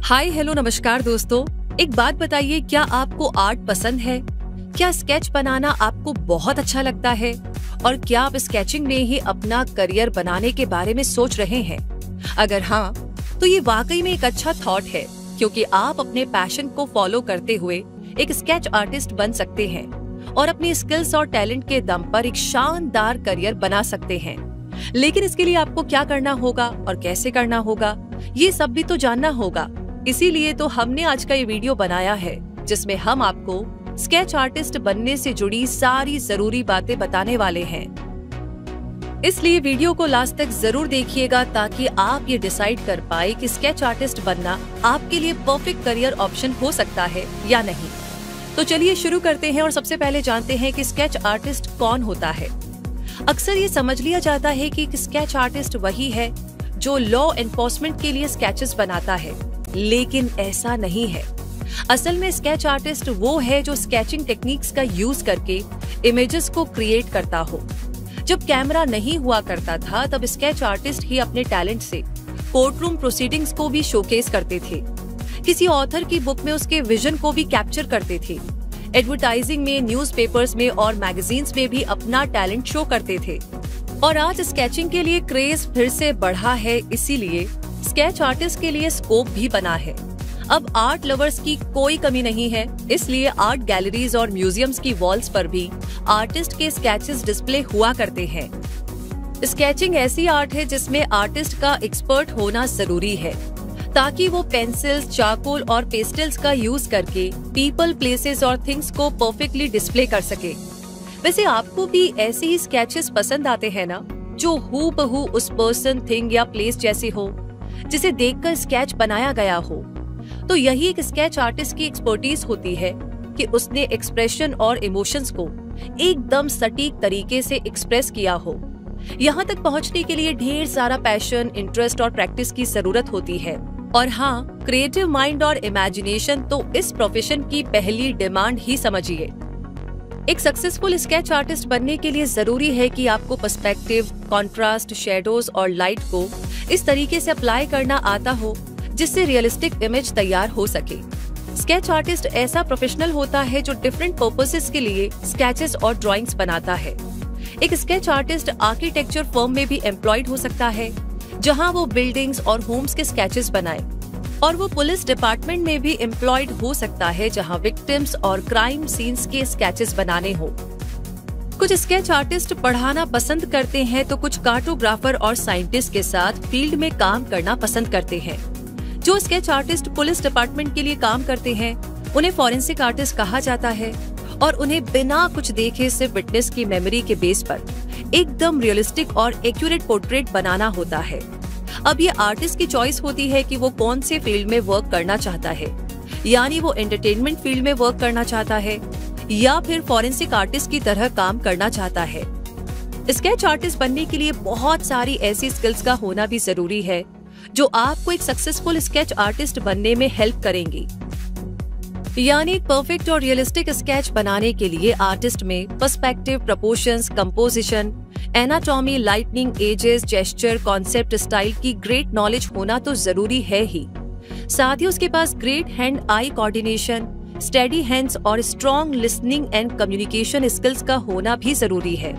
Hi hello नमस्कार दोस्तों। एक बात बताइए, क्या आपको आर्ट पसंद है? क्या स्केच बनाना आपको बहुत अच्छा लगता है? और क्या आप स्केचिंग में ही अपना करियर बनाने के बारे में सोच रहे हैं? अगर हाँ, तो ये वाकई में एक अच्छा थॉट है, क्योंकि आप अपने पैशन को फॉलो करते हुए एक स्केच आर्टिस्ट बन सकते हैं और अपनी स्किल्स और टैलेंट के दम पर एक शानदार करियर बना सकते हैं। लेकिन इसके लिए आपको क्या करना होगा और कैसे करना होगा, ये सब भी तो जानना होगा। इसीलिए तो हमने आज का ये वीडियो बनाया है, जिसमें हम आपको स्केच आर्टिस्ट बनने से जुड़ी सारी जरूरी बातें बताने वाले हैं। इसलिए वीडियो को लास्ट तक जरूर देखिएगा, ताकि आप ये डिसाइड कर पाए कि स्केच आर्टिस्ट बनना आपके लिए परफेक्ट करियर ऑप्शन हो सकता है या नहीं। तो चलिए शुरू करते हैं और सबसे पहले जानते हैं कि स्केच आर्टिस्ट कौन होता है। अक्सर ये समझ लिया जाता है कि स्केच आर्टिस्ट वही है जो लॉ एनफोर्समेंट के लिए स्केचेस बनाता है, लेकिन ऐसा नहीं है। असल में स्केच आर्टिस्ट वो है जो स्केचिंग टेक्निक्स का यूज करके इमेजेस को क्रिएट करता हो। जब कैमरा नहीं हुआ करता था, तब स्केच आर्टिस्ट ही अपने टैलेंट से कोर्ट रूम प्रोसीडिंग्स को भी शोकेस करते थे, किसी ऑथर की बुक में उसके विजन को भी कैप्चर करते थे, एडवर्टाइजिंग में, न्यूज़पेपर्स में और मैगजीन्स में भी अपना टैलेंट शो करते थे। और आज स्केचिंग के लिए क्रेज फिर से बढ़ा है, इसीलिए स्केच आर्टिस्ट के लिए स्कोप भी बना है। अब आर्ट लवर्स की कोई कमी नहीं है, इसलिए आर्ट गैलरीज और म्यूजियम्स की वॉल्स पर भी आर्टिस्ट के स्केचेस डिस्प्ले हुआ करते हैं। स्केचिंग ऐसी आर्ट है जिसमें आर्टिस्ट का एक्सपर्ट होना जरूरी है, ताकि वो पेंसिल्स, चारकोल और पेस्टल्स का यूज करके पीपल, प्लेसेस और थिंग्स को परफेक्टली डिस्प्ले कर सके। वैसे आपको भी ऐसे ही स्केचेस पसंद आते हैं ना, जो हूबहू उस पर्सन, थिंग या प्लेस जैसी हो, जिसे देखकर स्केच बनाया गया हो। तो यही एक स्केच आर्टिस्ट की एक्सपर्टीज होती है कि उसने एक्सप्रेशन और इमोशंस को एकदम सटीक तरीके से एक्सप्रेस किया हो। यहाँ तक पहुँचने के लिए ढेर सारा पैशन, इंटरेस्ट और प्रैक्टिस की जरूरत होती है। और हाँ, क्रिएटिव माइंड और इमेजिनेशन तो इस प्रोफेशन की पहली डिमांड ही समझिए। एक सक्सेसफुल स्केच आर्टिस्ट बनने के लिए जरूरी है कि आपको पर्सपेक्टिव, कॉन्ट्रास्ट, शेडोज और लाइट को इस तरीके से अप्लाई करना आता हो जिससे रियलिस्टिक इमेज तैयार हो सके। स्केच आर्टिस्ट ऐसा प्रोफेशनल होता है जो डिफरेंट पर्पसेस के लिए स्केचेस और ड्राइंग्स बनाता है। एक स्केच आर्टिस्ट आर्किटेक्चर फर्म में भी एम्प्लॉयड हो सकता है, जहां वो बिल्डिंग्स और होम्स के स्केचेस बनाए, और वो पुलिस डिपार्टमेंट में भी एम्प्लॉयड हो सकता है, जहां विक्टिम्स और क्राइम सीन्स के स्केचेस बनाने हो। कुछ स्केच आर्टिस्ट पढ़ाना पसंद करते हैं, तो कुछ कार्टोग्राफर और साइंटिस्ट के साथ फील्ड में काम करना पसंद करते हैं। जो स्केच आर्टिस्ट पुलिस डिपार्टमेंट के लिए काम करते हैं, उन्हें फॉरेंसिक आर्टिस्ट कहा जाता है, और उन्हें बिना कुछ देखे सिर्फ विटनेस की मेमोरी के बेस पर एकदम रियलिस्टिक और एक्यूरेट पोर्ट्रेट बनाना होता है। अब ये आर्टिस्ट की चॉइस होती है कि वो कौन से फील्ड में वर्क करना चाहता है, यानी वो एंटरटेनमेंट फील्ड में वर्क करना चाहता है या फिर फॉरेंसिक आर्टिस्ट की तरह काम करना चाहता है। स्केच आर्टिस्ट बनने के लिए बहुत सारी ऐसी स्किल्स का होना भी जरूरी है, जो आपको एक सक्सेसफुल स्केच आर्टिस्ट बनने में हेल्प करेंगी। यानी एक परफेक्ट और रियलिस्टिक स्केच बनाने के लिए आर्टिस्ट में perspective, proportions, composition, anatomy, lightning, edges, gesture, concept, style की ग्रेट नॉलेज होना तो जरूरी है ही। साथ ही उसके पास great hand eye coordination, steady hands और strong listening and communication skills का होना भी जरूरी है।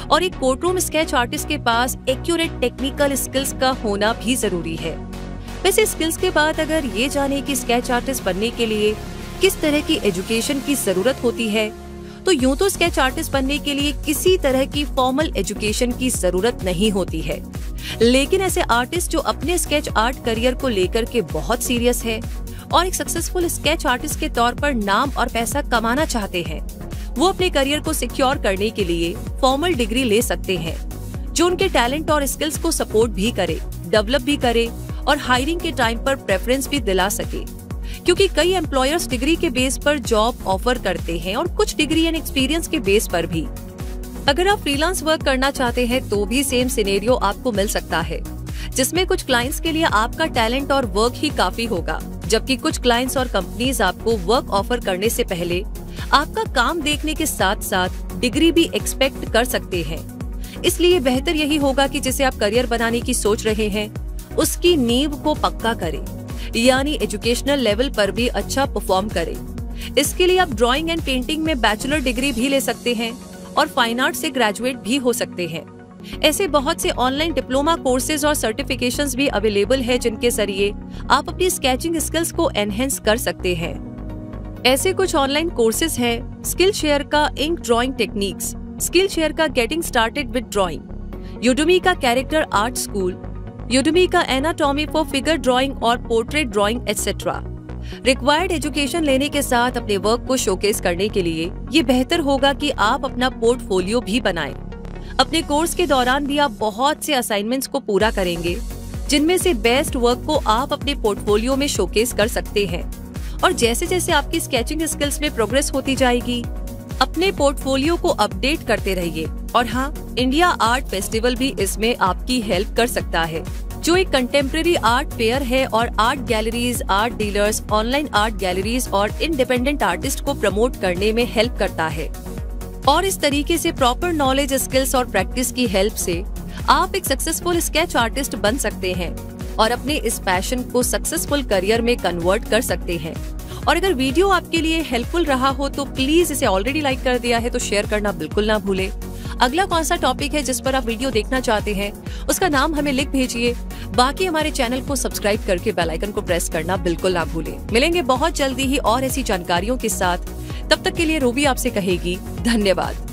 और एक कोर्टरूम स्केच आर्टिस्ट के पास एक्यूरेट टेक्निकल स्किल्स का होना भी जरूरी है। वैसे स्किल्स के बाद अगर ये जाने कि स्केच आर्टिस्ट बनने के लिए किस तरह की एजुकेशन की जरूरत होती है, तो यूं तो स्केच आर्टिस्ट बनने के लिए किसी तरह की फॉर्मल एजुकेशन की जरूरत नहीं होती है। लेकिन ऐसे आर्टिस्ट जो अपने स्केच आर्ट करियर को लेकर के बहुत सीरियस है और एक सक्सेसफुल स्केच आर्टिस्ट के तौर पर नाम और पैसा कमाना चाहते हैं, वो अपने करियर को सिक्योर करने के लिए फॉर्मल डिग्री ले सकते हैं, जो उनके टैलेंट और स्किल्स को सपोर्ट भी करे, डेवलप भी करे और हायरिंग के टाइम पर प्रेफरेंस भी दिला सके। क्योंकि कई एम्प्लॉयर्स डिग्री के बेस पर जॉब ऑफर करते हैं और कुछ डिग्री एंड एक्सपीरियंस के बेस पर भी। अगर आप फ्रीलांस वर्क करना चाहते हैं, तो भी सेम सिनेरियो आपको मिल सकता है, जिसमें कुछ क्लाइंट्स के लिए आपका टैलेंट और वर्क ही काफी होगा, जबकि कुछ क्लाइंट्स और कंपनीज आपको वर्क ऑफर करने से पहले आपका काम देखने के साथ साथ डिग्री भी एक्सपेक्ट कर सकते हैं। इसलिए बेहतर यही होगा कि जिसे आप करियर बनाने की सोच रहे हैं, उसकी नींव को पक्का करें। यानी एजुकेशनल लेवल पर भी अच्छा परफॉर्म करें। इसके लिए आप ड्राइंग एंड पेंटिंग में बैचलर डिग्री भी ले सकते हैं और फाइन आर्ट से ग्रेजुएट भी हो सकते हैं। ऐसे बहुत से ऑनलाइन डिप्लोमा कोर्सेज और सर्टिफिकेशंस भी अवेलेबल है जिनके जरिए आप अपनी स्केचिंग स्किल्स को एनहेंस कर सकते हैं। ऐसे कुछ ऑनलाइन कोर्सेज हैं स्किल शेयर का ink drawing techniques, skill share का getting started with drawing, Udemy का कैरेक्टर आर्ट स्कूल, यूडेमी का एनाटॉमी फॉर फिगर ड्राइंग और portrait drawing etcetera. Required education लेने के साथ अपने वर्क को शोकेस करने के लिए ये बेहतर होगा कि आप अपना पोर्टफोलियो भी बनाएं। अपने कोर्स के दौरान भी आप बहुत से असाइनमेंट्स को पूरा करेंगे जिनमें से बेस्ट वर्क को आप अपने पोर्टफोलियो में शोकेस कर सकते हैं। और जैसे जैसे आपकी स्केचिंग स्किल्स में प्रोग्रेस होती जाएगी, अपने पोर्टफोलियो को अपडेट करते रहिए। और हाँ, इंडिया आर्ट फेस्टिवल भी इसमें आपकी हेल्प कर सकता है, जो एक कंटेम्प्रेरी आर्ट फेयर है और art galleries, art dealers, online art galleries और इंडिपेंडेंट आर्टिस्ट को प्रमोट करने में हेल्प करता है। और इस तरीके से प्रॉपर नॉलेज, स्किल्स और प्रैक्टिस की हेल्प से आप एक सक्सेसफुल स्केच आर्टिस्ट बन सकते हैं और अपने इस पैशन को सक्सेसफुल करियर में कन्वर्ट कर सकते हैं। और अगर वीडियो आपके लिए हेल्पफुल रहा हो तो प्लीज इसे ऑलरेडी लाइक कर दिया है तो शेयर करना बिल्कुल ना भूले। अगला कौन सा टॉपिक है जिस पर आप वीडियो देखना चाहते हैं उसका नाम हमें लिख भेजिए। बाकी हमारे चैनल को सब्सक्राइब करके बेल आइकन को प्रेस करना बिल्कुल ना भूलें। मिलेंगे बहुत जल्दी ही और ऐसी जानकारियों के साथ। तब तक के लिए रूबी आपसे कहेगी धन्यवाद।